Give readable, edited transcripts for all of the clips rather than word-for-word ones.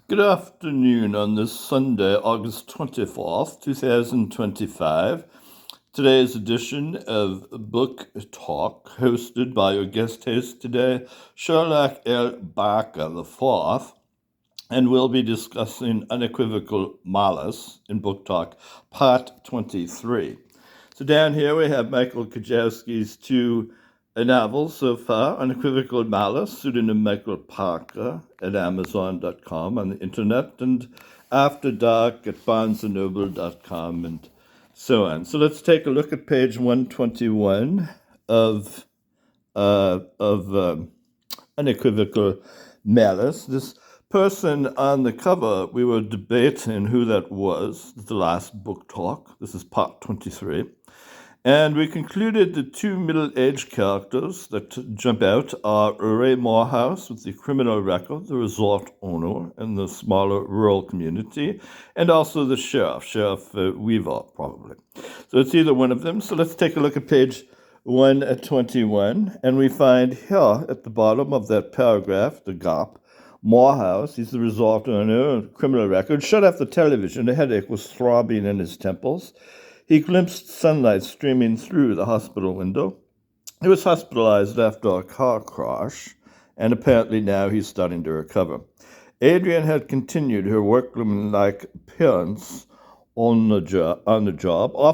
Good afternoon on this Sunday, August 24th, 2025. Today's edition of Book Talk, hosted by your guest host today, Sherlock L. Barker IV, and we'll be discussing Unequivocal Malice in Book Talk, Part 23. So down here we have Michael Kajowski's two novels so far, Unequivocal Malice, pseudonym Michael Parker at Amazon.com on the internet, and After Dark at BarnesandNoble.com, and so on. So let's take a look at page 121 of Unequivocal Malice. This person on the cover, we were debating who that was, the last book talk. This is part 23. And we concluded the two middle-aged characters that jump out are Ray Morehouse with the criminal record, the resort owner in the smaller rural community, and also the Sheriff Weaver, probably. So it's either one of them. So let's take a look at page 121, and we find here at the bottom of that paragraph, the gap, Morehouse, he's the resort owner, criminal record, shut off the television. A headache was throbbing in his temples. He glimpsed sunlight streaming through the hospital window. He was hospitalized after a car crash, and apparently now he's starting to recover. Adrian had continued her workwoman-like appearance off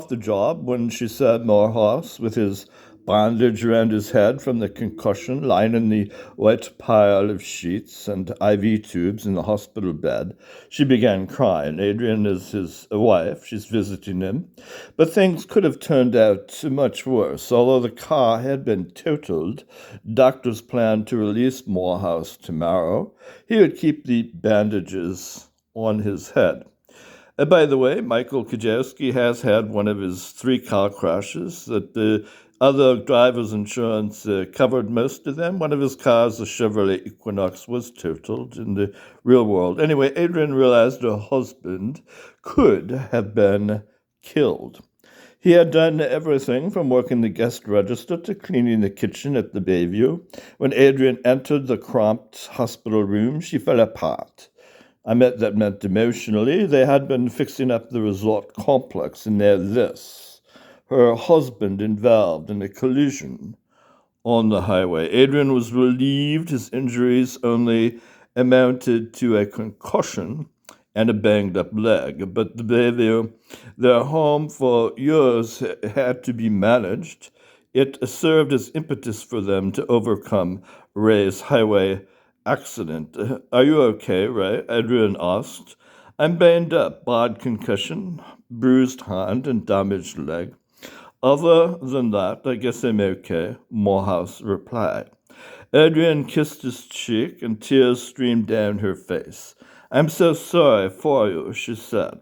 the job, when she saw Morehouse with his bandage around his head from the concussion, lying in the wet pile of sheets and IV tubes in the hospital bed. She began crying. Adrian is his wife. She's visiting him. But things could have turned out much worse. Although the car had been totaled, doctors planned to release Morehouse tomorrow. He would keep the bandages on his head. By the way, Michael Kajowski has had one of his 3 car crashes that the other driver's insurance covered most of them. One of his cars, the Chevrolet Equinox, was totaled in the real world. Anyway, Adrian realized her husband could have been killed. He had done everything from working the guest register to cleaning the kitchen at the Bayview. When Adrian entered the cramped hospital room, she fell apart. That meant emotionally, they had been fixing up the resort complex, and now this, her husband involved in a collision on the highway. Adrian was relieved his injuries only amounted to a concussion and a banged-up leg, but the Bayview, their home for years, had to be managed. It served as impetus for them to overcome Ray's highway accident. Are you okay, Ray? Adrian asked. I'm banged up, bad concussion, bruised hand, and damaged leg. Other than that, I guess I'm okay, Morehouse replied. Adrian kissed his cheek, and tears streamed down her face. I'm so sorry for you, she said.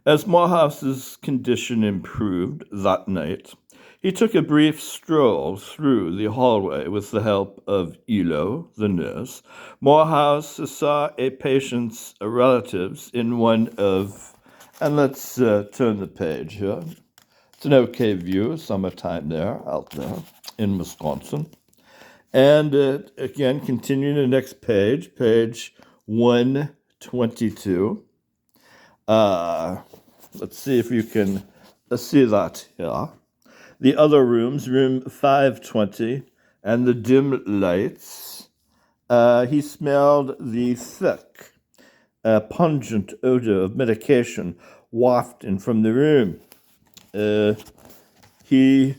As Morehouse's condition improved that night, he took a brief stroll through the hallway with the help of Elo, the nurse. Morehouse saw a patient's relatives in one of, and let's turn the page here. It's an okay view, summertime there, out there in Wisconsin. And again, continuing the next page, page 122. Let's see if you can see that here. The other rooms, room 520, and the dim lights. He smelled the thick, pungent odor of medication wafting from the room. He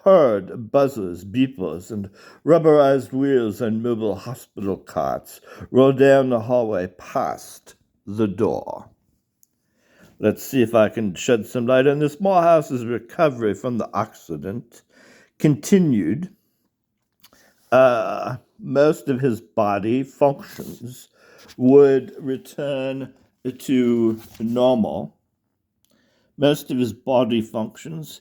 heard buzzers, beepers, and rubberized wheels on mobile hospital carts roll down the hallway past the door. Let's see if I can shed some light on this. Morehouse's recovery from the accident continued. Most of his body functions would return to normal. Most of his body functions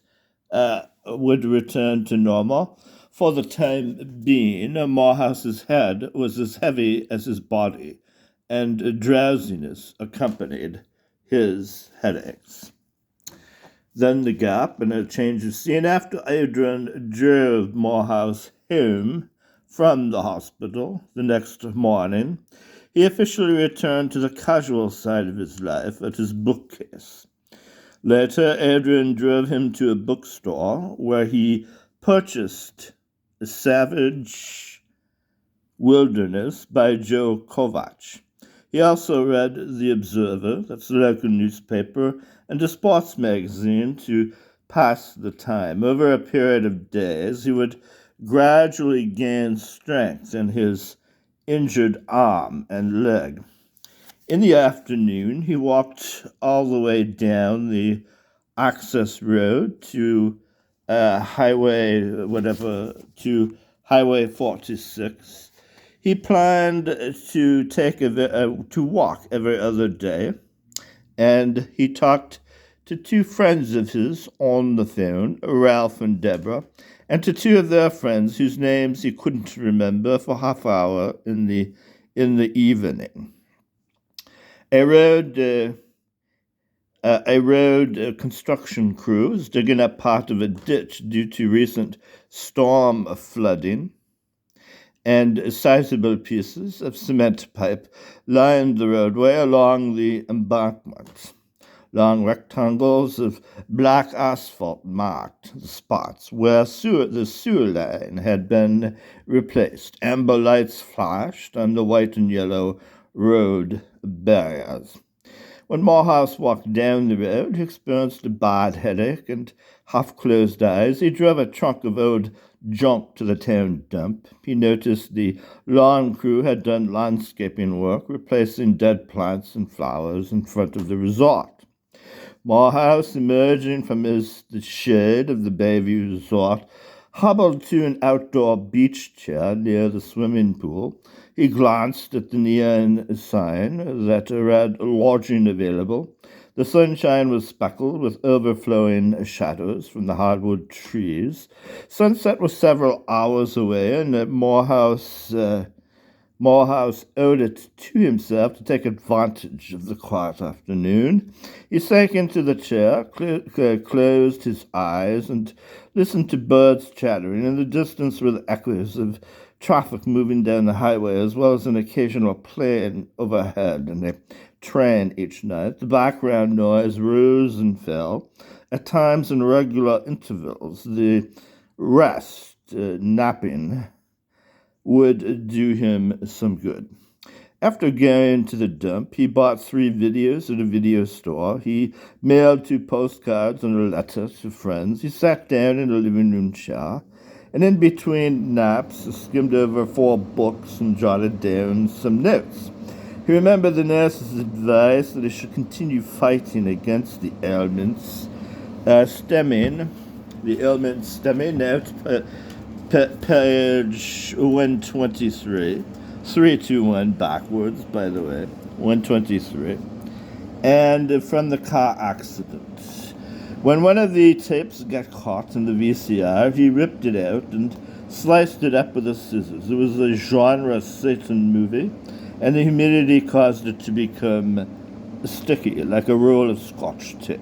would return to normal. For the time being, Morehouse's head was as heavy as his body, and drowsiness accompanied his headaches. Then the gap and a change of scene after Adrian drove Morehouse home from the hospital the next morning, he officially returned to the casual side of his life at his bookcase. Later, Adrian drove him to a bookstore where he purchased A Savage Wilderness by Joe Kovacs. He also read The Observer, that's the local newspaper, and a sports magazine to pass the time. Over a period of days, he would gradually gain strength in his injured arm and leg. In the afternoon, he walked all the way down the access road to Highway 46. He planned to walk every other day, and he talked to two friends of his on the phone, Ralph and Deborah, and to two of their friends whose names he couldn't remember for half hour in the evening. A road construction crew was digging up part of a ditch due to recent storm flooding, and sizable pieces of cement pipe lined the roadway along the embankment. Long rectangles of black asphalt marked the spots where the sewer line had been replaced. Amber lights flashed on the white and yellow road barriers. When Morehouse walked down the road, he experienced a bad headache and half-closed eyes. He drove a trunk of old junk to the town dump. He noticed the lawn crew had done landscaping work, replacing dead plants and flowers in front of the resort. Morehouse, emerging from the shade of the Bayview Resort, hobbled to an outdoor beach chair near the swimming pool. He glanced at the neon sign that read lodging available. The sunshine was speckled with overflowing shadows from the hardwood trees. Sunset was several hours away, and Morehouse owed it to himself to take advantage of the quiet afternoon. He sank into the chair, closed his eyes, and listened to birds chattering. In the distance were the echoes of traffic moving down the highway, as well as an occasional plane overhead and a train each night. The background noise rose and fell, at times in regular intervals. The rest, napping, would do him some good. After going to the dump, he bought 3 videos at a video store. He mailed 2 postcards and a letter to friends. He sat down in a living room chair, and in between naps, skimmed over 4 books and jotted down some notes. He remembered the nurse's advice that he should continue fighting against the ailments stemming now to page 123, 321 backwards, by the way, 123, and from the car accident. When one of the tapes got caught in the VCR, he ripped it out and sliced it up with the scissors. It was a genre Satan movie, and the humidity caused it to become sticky, like a roll of Scotch tape.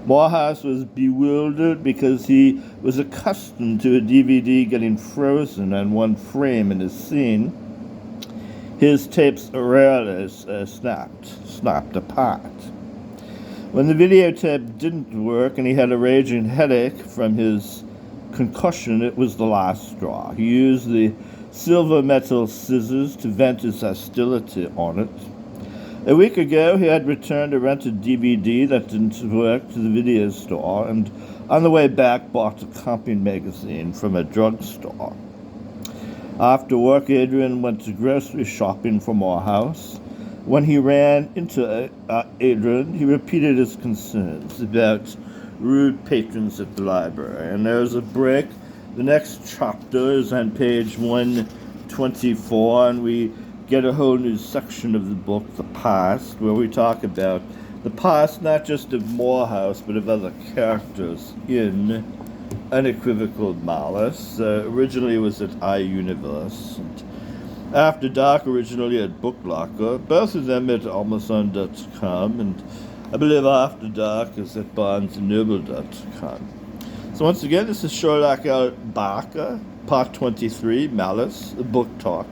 Morehouse was bewildered because he was accustomed to a DVD getting frozen on one frame in a scene. His tapes rarely snapped apart. When the videotape didn't work and he had a raging headache from his concussion, it was the last straw. He used the silver metal scissors to vent his hostility on it. A week ago, he had returned a rented DVD that didn't work to the video store, and on the way back bought a camping magazine from a drugstore. After work, Adrian went to grocery shopping for Morehouse. When he ran into Adrian, he repeated his concerns about rude patrons at the library. And there was a break. The next chapter is on page 124, and we get a whole new section of the book, The Past, where we talk about the past not just of Morehouse, but of other characters in Unequivocal Malice. Originally it was at iUniverse, and After Dark originally at Book Locker, both of them at Amazon.com, and I believe After Dark is at BarnesandNoble.com. So once again, this is Sherlock L. Barker, part 23, Malice, the book talk.